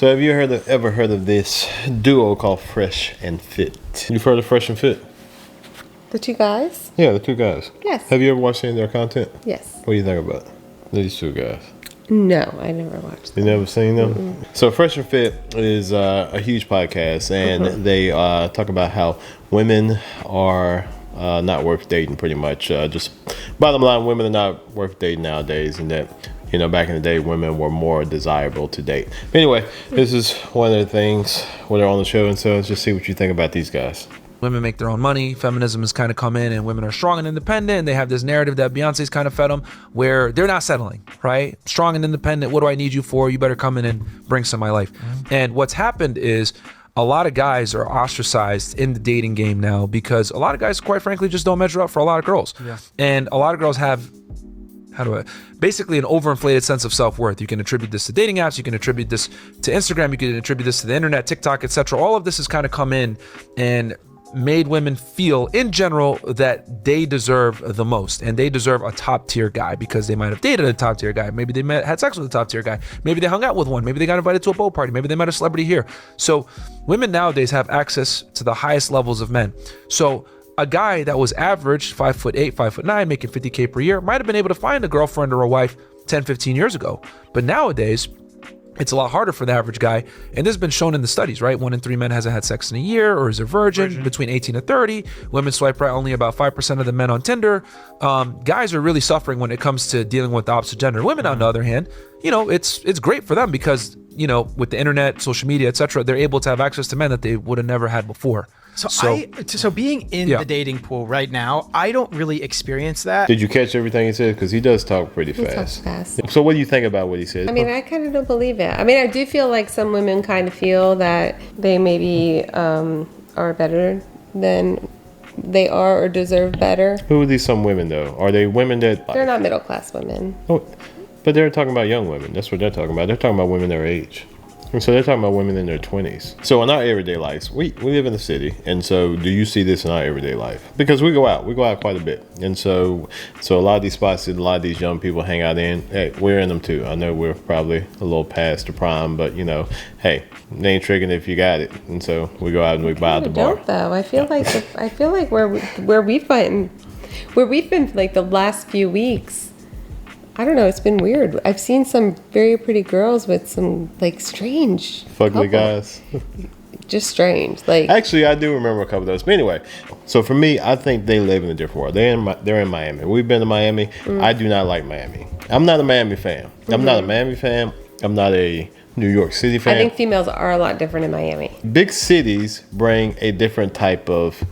So have you ever heard of this duo called Fresh and Fit? You've heard of Fresh and Fit? The two guys? Yeah, the two guys. Yes. Have you ever watched any of their content? Yes. What do you think about these two guys? No, I never watched them. You never seen them? So Fresh and Fit is a huge podcast, and they talk about how women are not worth dating, pretty much. Just bottom line, women are not worth dating nowadays, and that, you know, back in the day, women were more desirable to date. But anyway, this is one of the things where they're on the show, and so let's just see what you think about these guys. Women make their own money. Feminism has kind of come in, and women are strong and independent. And they have this narrative that Beyonce's kind of fed them, where they're not settling, right? Strong and independent. What do I need you for? You better come in and bring some of my life. And what's happened is a lot of guys are ostracized in the dating game now because a lot of guys, quite frankly, just don't measure up for a lot of girls. Yeah. And a lot of girls have basically an overinflated sense of self-worth. You can attribute this to dating apps, you can attribute this to Instagram, you can attribute this to the internet, TikTok, etc. All of this has kind of come in and made women feel in general that they deserve the most, and they deserve a top tier guy because they might have dated a top tier guy. Maybe they had sex with a top tier guy. Maybe they hung out with one. Maybe they got invited to a boat party. Maybe they met a celebrity here. So women nowadays have access to the highest levels of men. So a guy that was average 5'8", 5'9", making $50K per year might have been able to find a girlfriend or a wife 10, 15 years ago. But nowadays, it's a lot harder for the average guy. And this has been shown in the studies, right? 1 in 3 men hasn't had sex in a year or is a virgin. Between 18 and 30. Women swipe right only about 5% of the men on Tinder. Guys are really suffering when it comes to dealing with the opposite gender. Women, on the other hand, you know, it's great for them because, you know, with the internet, social media, etc., they're able to have access to men that they would have never had before. So being in the dating pool right now, I don't really experience that. Did you catch everything he said? Because he does talk pretty He fast. talks fast. So what do you think about what he said? I mean, I kind of don't believe it. I mean, I do feel like some women kind of feel that they maybe are better than they are or deserve better. Who are these some women, though? Are they women that... They're not middle class women. Oh, but they're talking about young women. That's what they're talking about. They're talking about women their age. And so they're talking about women in their 20s. So in our everyday lives, we live in the city. And so do you see this in our everyday life? Because we go out quite a bit. And so a lot of these spots that a lot of these young people hang out in, hey, we're in them too. I know we're probably a little past the prime, but you know, hey, they ain't tricking if you got it. And so we go out and we buy at the bar. Don't though. I feel like where we've been like the last few weeks, I don't know, it's been weird. I've seen some very pretty girls with some like strange Fugly guys. Just strange. Like, actually, I do remember a couple of those. But anyway, so for me, I think they live in a different world. They're in Miami. We've been to Miami. I do not like Miami. I'm not a Miami fan. I'm not a Miami fan. I'm not a New York City fan. I think females are a lot different in Miami. Big cities bring a different type of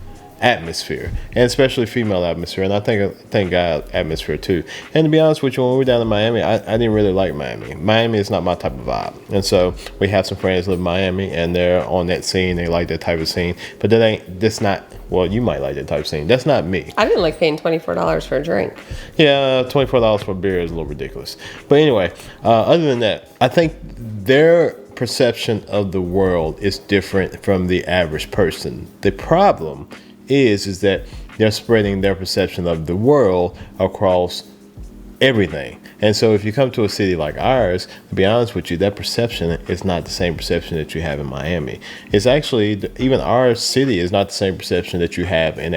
atmosphere, and especially female atmosphere, and I think guy atmosphere too. And to be honest with you, when we were down in Miami, I didn't really like Miami. Miami is not my type of vibe, and so we have some friends live in Miami, and they're on that scene. They like that type of scene, but that's not. Well, you might like that type of scene. That's not me. I didn't like paying $24 for a drink. Yeah, $24 for a beer is a little ridiculous. But anyway, other than that, I think their perception of the world is different from the average person. The problem is that they're spreading their perception of the world across everything. And so if you come to a city like ours, to be honest with you, that perception is not the same perception that you have in Miami. It's actually, even our city is not the same perception that you have in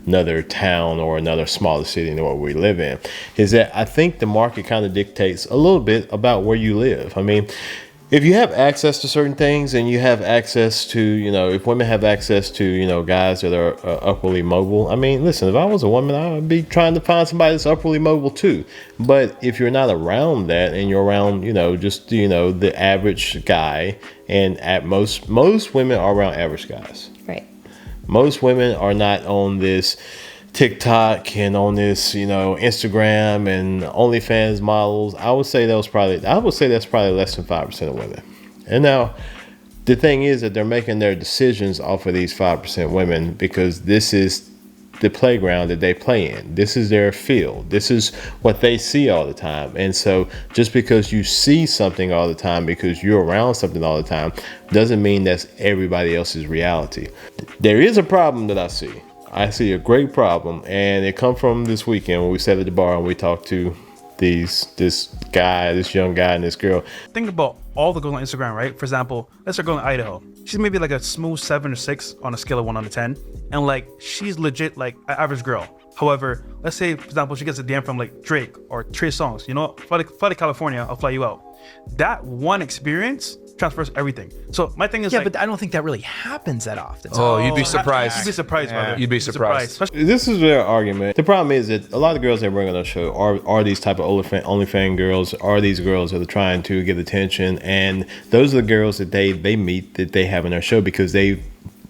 another town or another smaller city than what we live in. Is that I think the market kind of dictates a little bit about where you live. I mean, if you have access to certain things, and you have access to, you know, if women have access to, you know, guys that are upwardly mobile. I mean, listen, if I was a woman, I would be trying to find somebody that's upwardly mobile too. But if you're not around that, and you're around, you know, just, you know, the average guy, and at most women are around average guys. Right. Most women are not on this TikTok and on this, you know, Instagram and OnlyFans models. I would say that's probably less than 5% of women. And now the thing is that they're making their decisions off of these 5% women because this is the playground that they play in. This is their field. This is what they see all the time. And so just because you see something all the time, because you're around something all the time, doesn't mean that's everybody else's reality. There is a problem that I see. I see a great problem, and it come from this weekend when we sat at the bar and we talked to this young guy and this girl. Think about all the girls on Instagram, right? For example, let's say a girl in Idaho. She's maybe like a smooth 7 or 6 on a scale of 1 out of 10, and like she's legit like an average girl. However, let's say for example she gets a DM from like Drake or Trey Songz. You know, fly to California, I'll fly you out. That one experience transfers everything. So my thing is, but I don't think that really happens that often. Oh, you'd be surprised. You'd be surprised, brother. You'd be surprised. This is their argument. The problem is that a lot of girls they bring on the show are these type of OnlyFans girls, are these girls that are trying to get attention, and those are the girls that they meet that they have in their show because they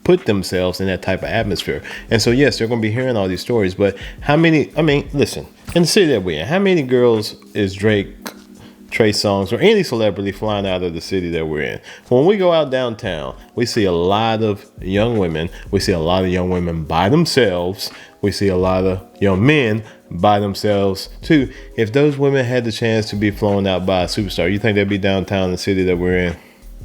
put themselves in that type of atmosphere. And so yes, they're going to be hearing all these stories, but how many, I mean, listen, in the city that we're in, how many girls is Drake, Trey Songz, or any celebrity flying out of the city that we're in? When we go out downtown, we see a lot of young women. We see a lot of young women by themselves. We see a lot of young men by themselves too. If those women had the chance to be flown out by a superstar, you think they'd be downtown in the city that we're in?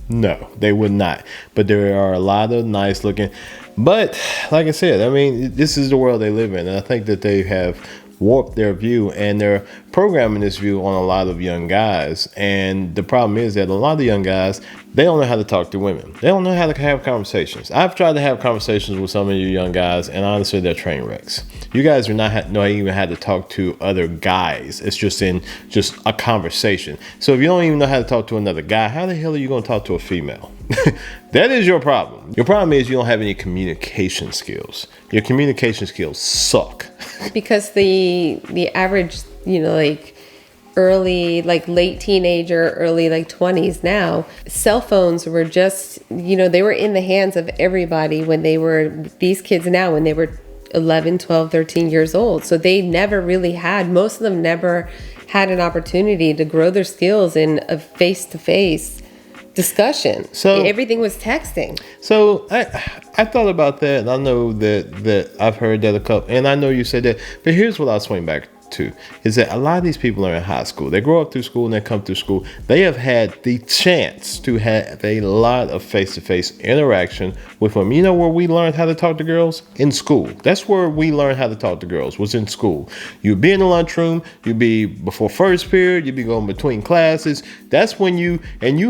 No, they would not. But there are a lot of nice looking. But like I said, I mean, this is the world they live in. And I think that they have warped their view, and they're programming this view on a lot of young guys. And the problem is that a lot of young guys, they don't know how to talk to women. They don't know how to have conversations. I've tried to have conversations with some of you young guys, and honestly, they're train wrecks. You guys do not know even how to talk to other guys. It's just a conversation. So if you don't even know how to talk to another guy, how the hell are you going to talk to a female? That is your problem. Your problem is you don't have any communication skills. Your communication skills suck. Because the average, like early, like late teenager, early like 20s now, cell phones were just, they were in the hands of everybody when they were, these kids now, when they were 11, 12, 13 years old. So they never really had, most of them never had an opportunity to grow their skills in a face-to-face discussion. So everything was texting. So I thought about that, and I know that I've heard that a couple, and I know you said that, but here's what I'll swing back to, is that a lot of these people are in high school. They grow up through school and they come through school. They have had the chance to have a lot of face-to-face interaction with women. You know where we learned how to talk to girls? In school. That's where we learned how to talk to girls, was in school. You'd be in the lunchroom, you'd be before first period, you'd be going between classes. That's when you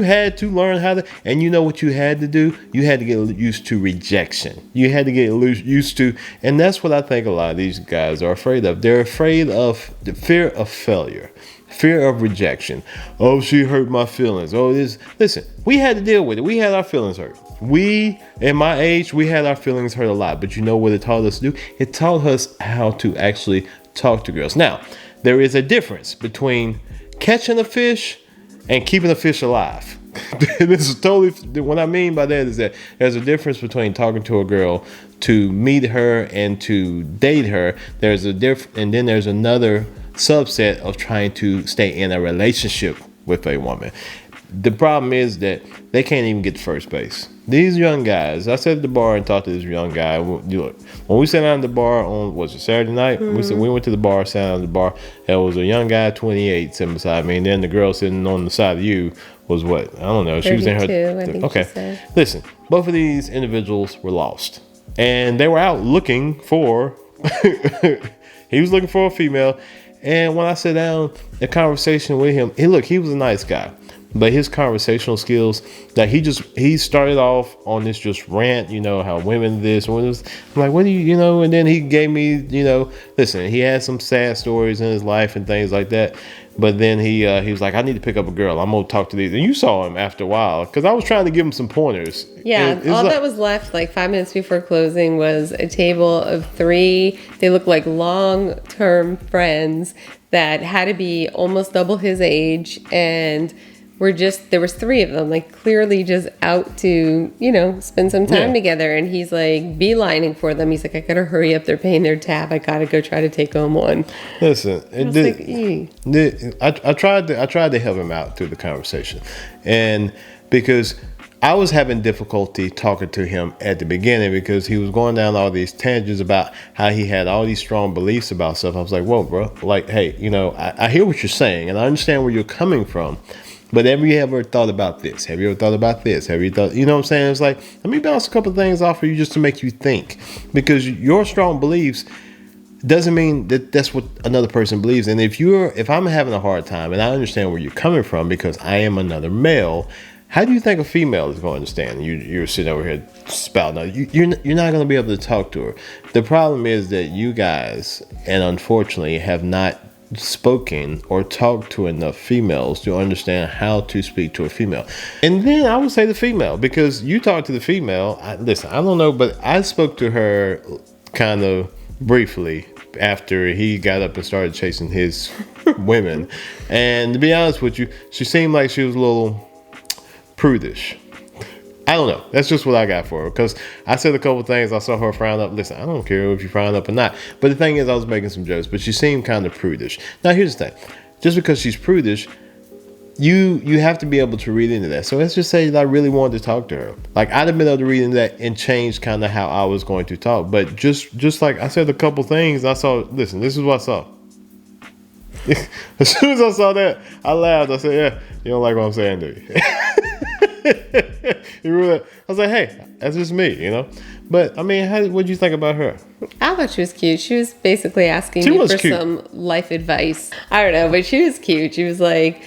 had to learn how to, and you know what you had to do? You had to get used to rejection. You had to get used to, and that's what I think a lot of these guys are afraid of. They're afraid of the fear of failure, fear of rejection. Oh, she hurt my feelings. Oh, this. Listen, we had to deal with it. We had our feelings hurt. We, in my age, we had our feelings hurt a lot. But you know what it taught us to do? It taught us how to actually talk to girls. Now, there is a difference between catching a fish and keeping a fish alive. This is totally, what I mean by that is that there's a difference between talking to a girl to meet her and to date her. There's a and then there's another subset of trying to stay in a relationship with a woman. The problem is that they can't even get to first base. These young guys, I sat at the bar and talked to this young guy. Look, when we sat down at the bar on, was it Saturday night? Mm-hmm. We went to the bar, sat down at the bar. There was a young guy, 28, sitting beside me, and then the girl sitting on the side of you was what? I don't know. She was in her. I think okay. She said. Listen, both of these individuals were lost, and they were out looking for. He was looking for a female, and when I sat down, the conversation with him, he was a nice guy. But his conversational skills, that he started off on this just rant, how women this, I'm like, what do you, and then he gave me, listen, he had some sad stories in his life and things like that. But then he was like, I need to pick up a girl. I'm going to talk to these. And you saw him after a while, because I was trying to give him some pointers. Yeah, all that was left, like 5 minutes before closing, was a table of 3. They looked like long-term friends that had to be almost double his age, and there was 3 of them, like clearly just out to, spend some time together. And he's like beelining for them. He's like, I gotta hurry up. They're paying their tab. I gotta go try to take home one. Listen, I tried to help him out through the conversation. And because I was having difficulty talking to him at the beginning, because he was going down all these tangents about how he had all these strong beliefs about stuff. I was like, whoa, bro, like, hey, I hear what you're saying and I understand where you're coming from. But have you ever thought about this? Have you ever thought about this? Have you thought, what I'm saying? It's like, let me bounce a couple of things off of you just to make you think. Because your strong beliefs doesn't mean that that's what another person believes. And if I'm having a hard time, and I understand where you're coming from because I am another male, how do you think a female is going to understand? You're sitting over here spouting out. You're not going to be able to talk to her. The problem is that you guys, and unfortunately, have not spoken or talked to enough females to understand how to speak to a female. And then I would say the female, because you talk to the female. Listen, I don't know, but I spoke to her kind of briefly after he got up and started chasing his women. And to be honest with you, she seemed like she was a little prudish. I don't know. That's just what I got for her. Because I said a couple things. I saw her frown up. Listen, I don't care if you frown up or not. But the thing is, I was making some jokes. But she seemed kind of prudish. Now, here's the thing. Just because she's prudish, you have to be able to read into that. So let's just say that I really wanted to talk to her. Like, I'd have been able to read into that and change kind of how I was going to talk. But just like I said a couple things, I saw, listen, this is what I saw. As soon as I saw that, I laughed. I said, yeah, you don't like what I'm saying, do you? I was like, hey, that's just me, you know. But I mean, what'd you think about her? I thought she was cute. She was basically asking me for some life advice. I don't know, but she was cute. She was like,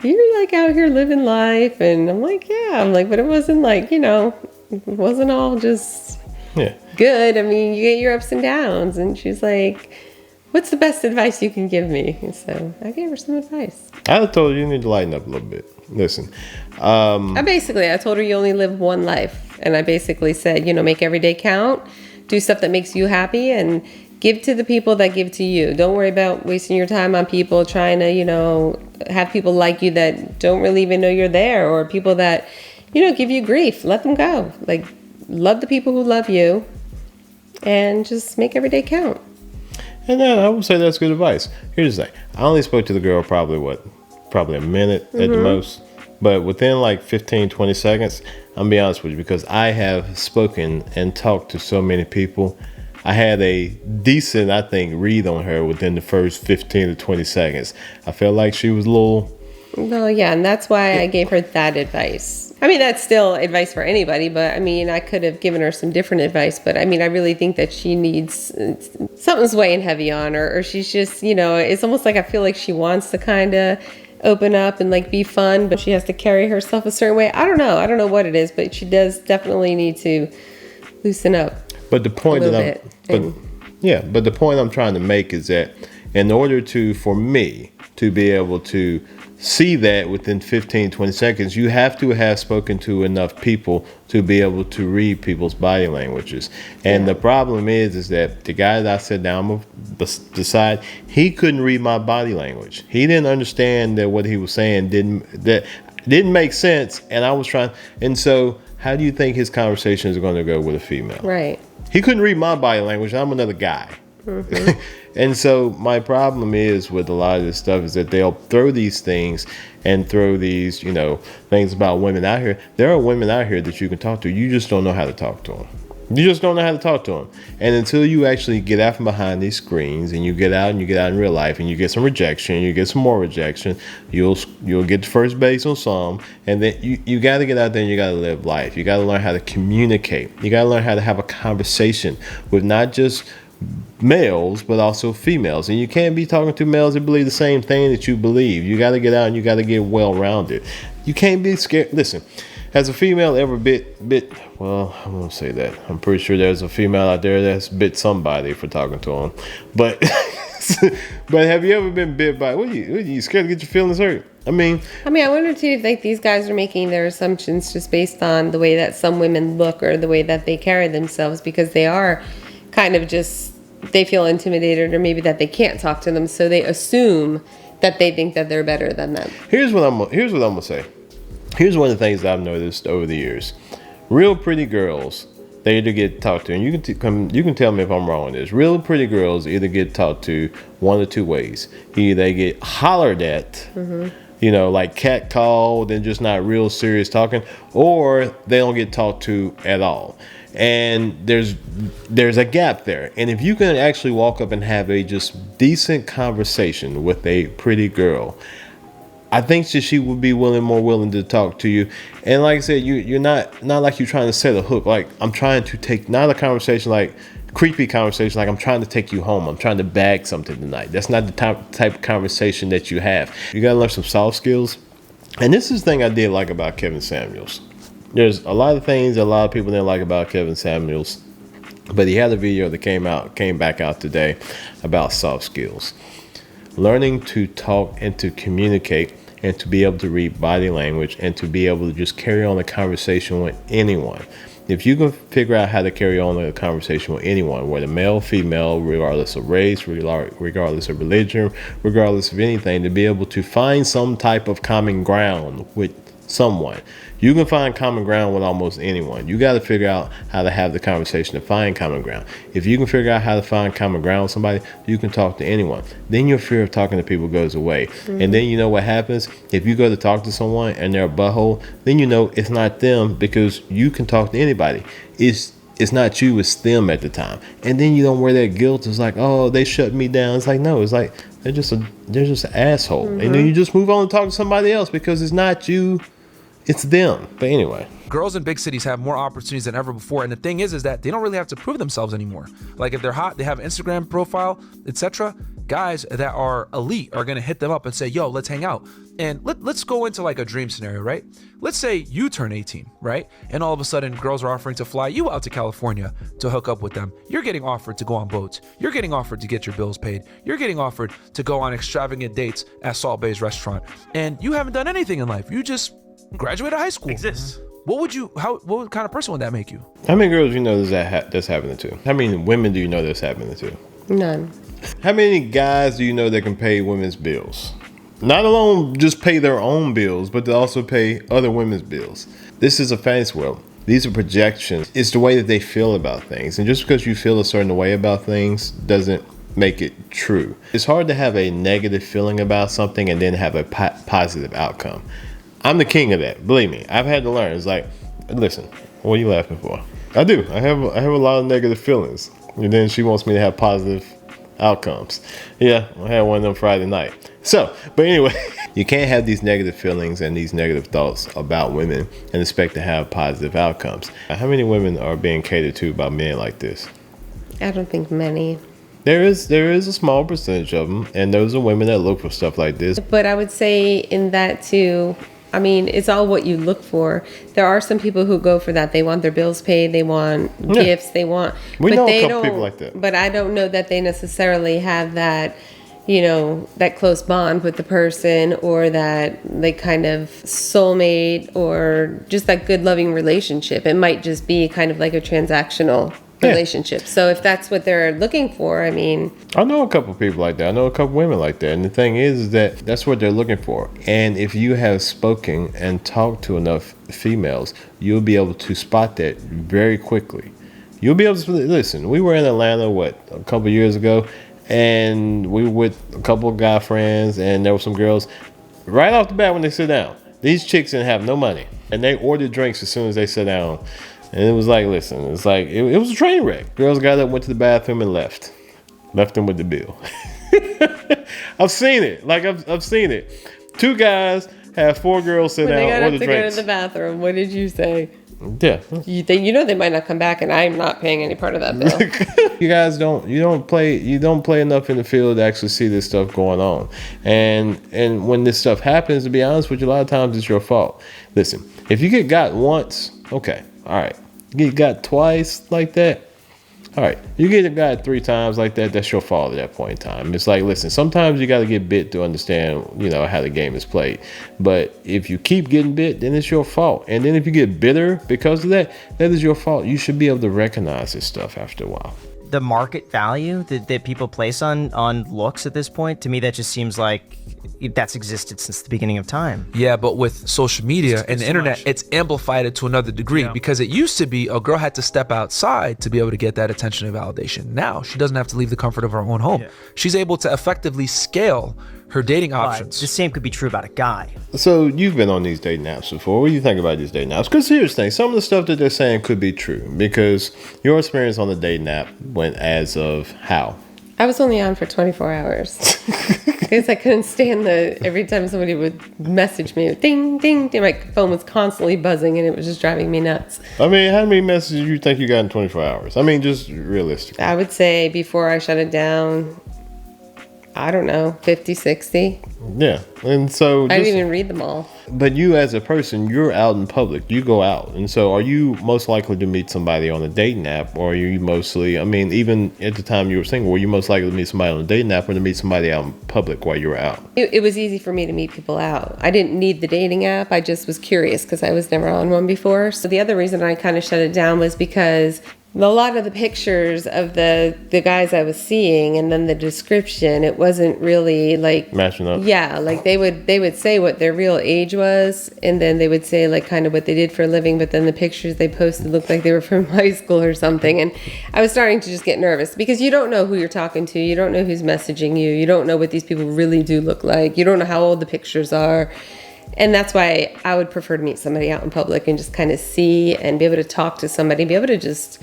you're like out here living life, and I'm like, yeah. I'm like, but it wasn't like, you know, it wasn't all just good. I mean, you get your ups and downs. And she's like, what's the best advice you can give me? And so I gave her some advice. I told her you need to lighten up a little bit. Listen, I told her you only live one life. And I basically said, you know, make every day count, do stuff that makes you happy, and give to the people that give to you. Don't worry about wasting your time on people trying to, you know, have people like you that don't really even know you're there, or people that, you know, give you grief. Let them go. Like, love the people who love you, and just make every day count. And then I would say that's good advice. Here's the thing. I only spoke to the girl probably a minute at the most. But within like 15, 20 seconds, I'm be honest with you, because I have spoken and talked to so many people, I had a decent, I think, read on her within the first 15 to 20 seconds. I felt like she was a little... Well, yeah, and that's why I gave her that advice. I mean, that's still advice for anybody, but I mean, I could have given her some different advice, but I mean, I really think that she needs, something's weighing heavy on her, or she's just, you know, it's almost like I feel like she wants to kind of open up and like be fun, but she has to carry herself a certain way. I don't know what it is, but she does definitely need to loosen up. But the point but the point I'm trying to make is that in order for me to be able to see that within 15, 20 seconds, you have to have spoken to enough people to be able to read people's body languages. And the problem is that the guy that I sat down beside, he couldn't read my body language. He didn't understand that what he was saying didn't make sense. And I was trying. And so how do you think his conversation is going to go with a female? Right. He couldn't read my body language. I'm another guy. Mm-hmm. And so my problem is with a lot of this stuff is that they'll throw these things and throw these, you know, things about women out here. There are women out here that you can talk to. You just don't know how to talk to them. You just don't know how to talk to them. And until you actually get out from behind these screens and you get out in real life and you get some rejection, you get some more rejection, you'll get to first base on some. And then you got to get out there and you got to live life. You got to learn how to communicate. You got to learn how to have a conversation with not just males but also females, and you can't be talking to males that believe the same thing that you believe. You got to get out and you got to get well rounded. You can't be scared. Listen, has a female ever bit well, I won't say that. I'm pretty sure there's a female out there that's bit somebody for talking to them, but but have you ever been bit by what are you scared to get your feelings hurt? I mean, I wonder too if like these guys are making their assumptions just based on the way that some women look or the way that they carry themselves, because they are kind of just, they feel intimidated, or maybe that they can't talk to them, so they assume that they think that they're better than them. Here's what I'm gonna say. Here's one of the things that I've noticed over the years. Real pretty girls, they either get talked to, and you can tell me if I'm wrong on this. Real pretty girls either get talked to one of two ways. Either they get hollered at, you know, like catcalled and just not real serious talking, or they don't get talked to at all. And there's a gap there. And if you can actually walk up and have a just decent conversation with a pretty girl, I think that she would be more willing to talk to you. And like I said, you're not like you're trying to set a hook. Like, I'm trying to take not a conversation like creepy conversation like I'm trying to take you home, I'm trying to bag something tonight. That's not the type of conversation that you have. You gotta learn some soft skills. And this is the thing I did like about Kevin Samuels. There's a lot of things a lot of people didn't like about Kevin Samuels, but he had a video that came back out today about soft skills. Learning to talk and to communicate and to be able to read body language and to be able to just carry on a conversation with anyone. If you can figure out how to carry on a conversation with anyone, whether male, female, regardless of race, regardless of religion, regardless of anything, to be able to find some type of common ground with someone. You can find common ground with almost anyone. You got to figure out how to have the conversation to find common ground. If you can figure out how to find common ground with somebody, you can talk to anyone. Then your fear of talking to people goes away. Mm-hmm. And then you know what happens? If you go to talk to someone and they're a butthole, then you know it's not them, because you can talk to anybody. It's not you, it's them at the time. And then you don't wear that guilt. It's like, oh, they shut me down. It's like, no, it's like they're just an asshole. Mm-hmm. And then you just move on and talk to somebody else, because it's not you, it's them. But anyway, girls in big cities have more opportunities than ever before, and the thing is that they don't really have to prove themselves anymore. Like if they're hot, they have an Instagram profile, etc. Guys that are elite are gonna hit them up and say, yo, let's hang out. And let's go into like a dream scenario, right? Let's say you turn 18, right? And all of a sudden girls are offering to fly you out to California to hook up with them. You're getting offered to go on boats. You're getting offered to get your bills paid. You're getting offered to go on extravagant dates at Salt Bay's restaurant. And you haven't done anything in life. You just graduated high school. Exists. What kind of person would that make you? How many girls do you know that's happening to? How many women do you know that's happening to? None. How many guys do you know that can pay women's bills? Not alone just pay their own bills, but to also pay other women's bills. This is a fantasy world. These are projections. It's the way that they feel about things. And just because you feel a certain way about things doesn't make it true. It's hard to have a negative feeling about something and then have a positive outcome. I'm the king of that. Believe me, I've had to learn. It's like, listen, what are you laughing for? I do. I have a lot of negative feelings. And then she wants me to have positive outcomes. Yeah, I had one of them Friday night. So, but anyway, you can't have these negative feelings and these negative thoughts about women and expect to have positive outcomes. How many women are being catered to by men like this? I don't think many. There is a small percentage of them, and those are women that look for stuff like this. But I would say in that too, I mean, it's all what you look for. There are some people who go for that. They want their bills paid. They want gifts. They want. We know a couple people like that. But I don't know that they necessarily have that, that close bond with the person, or that like kind of soulmate, or just that good loving relationship. It might just be kind of like a transactional relationship. So if that's what they're looking for, I mean, I know a couple people like that. I know a couple women like that. And the thing is that that's what they're looking for. And if you have spoken and talked to enough females, you'll be able to spot that very quickly. You'll be able to listen. We were in Atlanta, a couple years ago, and we were with a couple of guy friends, and there were some girls right off the bat when they sit down. These chicks didn't have no money, and they ordered drinks as soon as they sat down. And it was like, listen, it's like, it was a train wreck. Girls got up, went to the bathroom, and left them with the bill. I've seen it. Like, I've seen it. 2 guys have 4 girls sit down, order drinks. When they got up to go to the bathroom, what did you say? Yeah. They might not come back, and I'm not paying any part of that bill. You guys don't play enough in the field to actually see this stuff going on. And when this stuff happens, to be honest with you, a lot of times it's your fault. Listen, if you get got once, okay, all right. You get got twice like that, all right. You get got 3 times like that, that's your fault at that point in time. It's like, listen, sometimes you got to get bit to understand, how the game is played. But if you keep getting bit, then it's your fault. And then if you get bitter because of that, that is your fault. You should be able to recognize this stuff after a while. The market value that people place on looks at this point, to me, that just seems like that's existed since the beginning of time. Yeah, but with social media and the internet, it's amplified it to another degree, because it used to be a girl had to step outside to be able to get that attention and validation. Now she doesn't have to leave the comfort of her own home. Yeah. She's able to effectively scale her dating options. The same could be true about a guy. So you've been on these dating apps before. What do you think about these dating apps? Because here's the thing, some of the stuff that they're saying could be true, because your experience on the dating app went as of how? I was only on for 24 hours. Because I couldn't stand every time somebody would message me, ding, ding, ding, my phone was constantly buzzing and it was just driving me nuts. I mean, how many messages do you think you got in 24 hours? I mean, just realistically. I would say before I shut it down, I don't know, 50, 60. Yeah. And so I didn't even read them all. But you as a person, you're out in public. You go out. And so are you most likely to meet somebody on a dating app? Or are you mostly, I mean, even at the time you were single, were you most likely to meet somebody on a dating app or to meet somebody out in public while you were out? It was easy for me to meet people out. I didn't need the dating app. I just was curious because I was never on one before. So the other reason I kind of shut it down was because a lot of the pictures of the guys I was seeing and then the description, it wasn't really like Matching up? Yeah, like they would say what their real age was, and then they would say like kind of what they did for a living, but then the pictures they posted looked like they were from high school or something. And I was starting to just get nervous because you don't know who you're talking to, you don't know who's messaging you, you don't know what these people really do look like, you don't know how old the pictures are. And that's why I would prefer to meet somebody out in public and just kind of see and be able to talk to somebody, be able to just,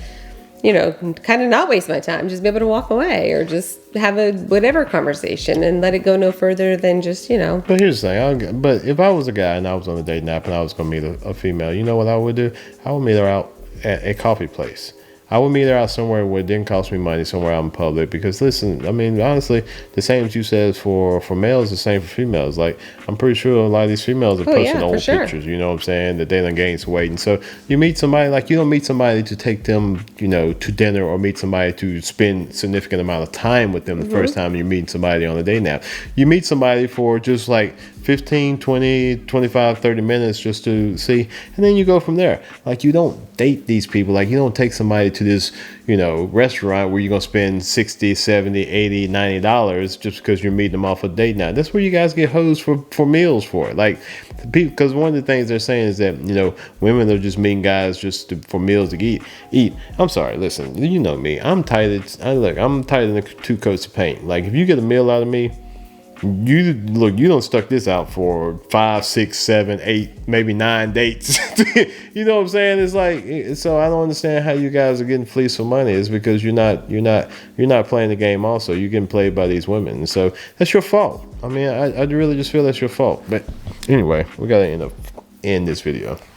you know, kind of not waste my time, just be able to walk away or just have a whatever conversation and let it go no further than just, you know. But here's the thing. But if I was a guy and I was on a dating app and I was going to meet a female, you know what I would do? I would meet her out at a coffee place. I would meet her out somewhere where it didn't cost me money, somewhere out in public. Because listen, I mean, honestly, the same as you said for males, the same for females. Like, I'm pretty sure a lot of these females are posting old pictures, you know what I'm saying, that they done gained some weight. And so you meet somebody, like, you don't meet somebody to take them, you know, to dinner or meet somebody to spend significant amount of time with them the first time you're meeting somebody on a dating app. You meet somebody for just like 15, 20, 25, 30 minutes just to see, and then you go from there. Like, you don't date these people. Like, you don't take somebody to this, you know, restaurant where you're going to spend 60, 70, 80, 90 dollars just because you're meeting them off a date night. That's where you guys get hoes for meals for. Like, because one of the things they're saying is that, you know, women are just meeting guys for meals to eat. I'm sorry, listen, you know me. I'm tighter than 2 coats of paint. Like, if you get a meal out of me, you don't stuck this out for 5, 6, 7, 8, maybe 9 dates. You know what I'm saying? It's like, so I don't understand how you guys are getting fleeced for money. It's because you're not playing the game. Also, you're getting played by these women, and so that's your fault. I mean, I really just feel that's your fault. But anyway, we gotta end this video.